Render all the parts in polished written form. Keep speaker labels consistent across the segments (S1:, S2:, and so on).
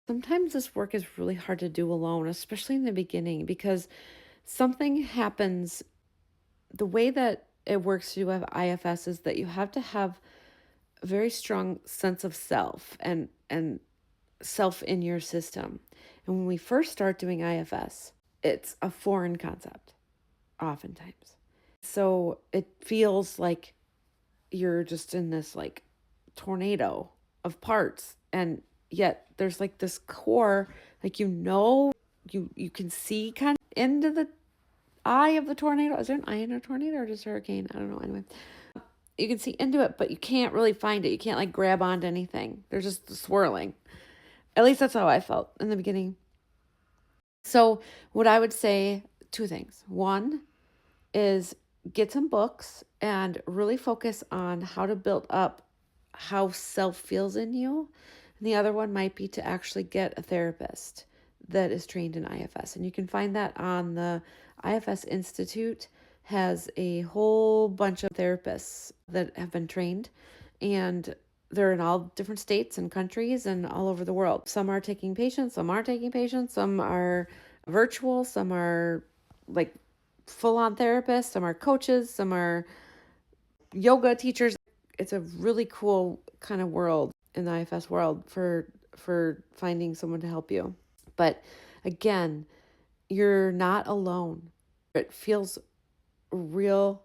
S1: Sometimes this work is really hard to do alone, especially in the beginning, because something happens. The way that it works to have IFS is that you have to have a very strong sense of self and self in your system. And when we first start doing IFS, it's a foreign concept, oftentimes. So it feels like you're just in this like tornado of parts, and yet there's like this core, like you can see kind of into the eye of the tornado. Is there an eye in a tornado or just a hurricane? I don't know. Anyway, you can see into it, but you can't really find it. You can't like grab onto anything. There's just swirling. At least that's how I felt in the beginning. So what I would say, two things. One is get some books and really focus on how to build up how self feels in you. And the other one might be to actually get a therapist that is trained in IFS. And you can find that on the IFS Institute has a whole bunch of therapists that have been trained, and they're in all different states and countries and all over the world. Some are taking patients, some aren't taking patients, some are virtual, some are like full on therapists, some are coaches, some are yoga teachers. It's a really cool kind of world in the IFS world for finding someone to help you. But again, you're not alone. It feels real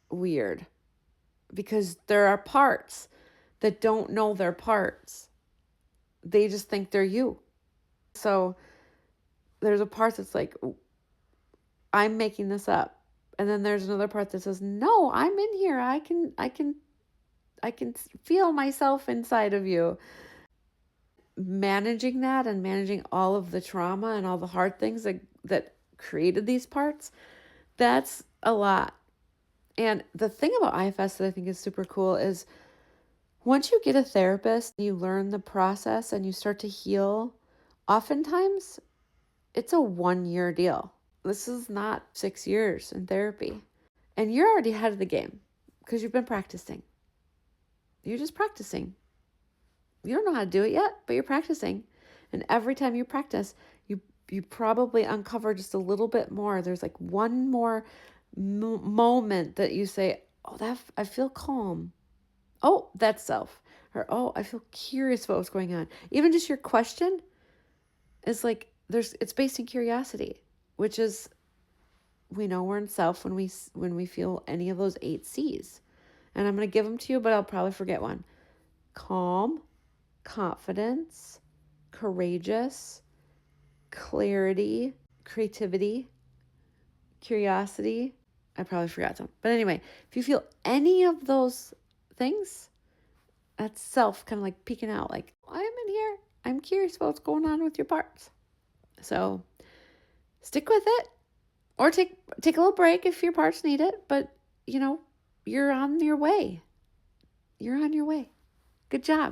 S1: weird because there are parts that don't know they're parts. They just think they're you. So there's a part that's like, I'm making this up. And then there's another part that says, no, I'm in here. I can feel myself inside of you. Managing that and managing all of the trauma and all the hard things that created these parts, that's a lot. And the thing about IFS that I think is super cool is once you get a therapist, you learn the process and you start to heal, oftentimes it's a 1 year deal. This is not 6 years in therapy. And you're already ahead of the game because you've been practicing. You're just practicing. You don't know how to do it yet, but you're practicing. And every time you practice, you probably uncover just a little bit more. There's like one more moment that you say, oh, I feel calm. Oh, that's self. Or, oh, I feel curious about what's going on. Even just your question is like, it's based in curiosity, which is, we know we're in self when we feel any of those 8 C's. And I'm going to give them to you, but I'll probably forget one. Calm, confidence, courageous, clarity, creativity, curiosity. I probably forgot some. But anyway, if you feel any of those things, that's self kind of like peeking out, like, I'm in here. I'm curious about what's going on with your parts. So stick with it, or take a little break if your parts need it. But, you're on your way. You're on your way. Good job.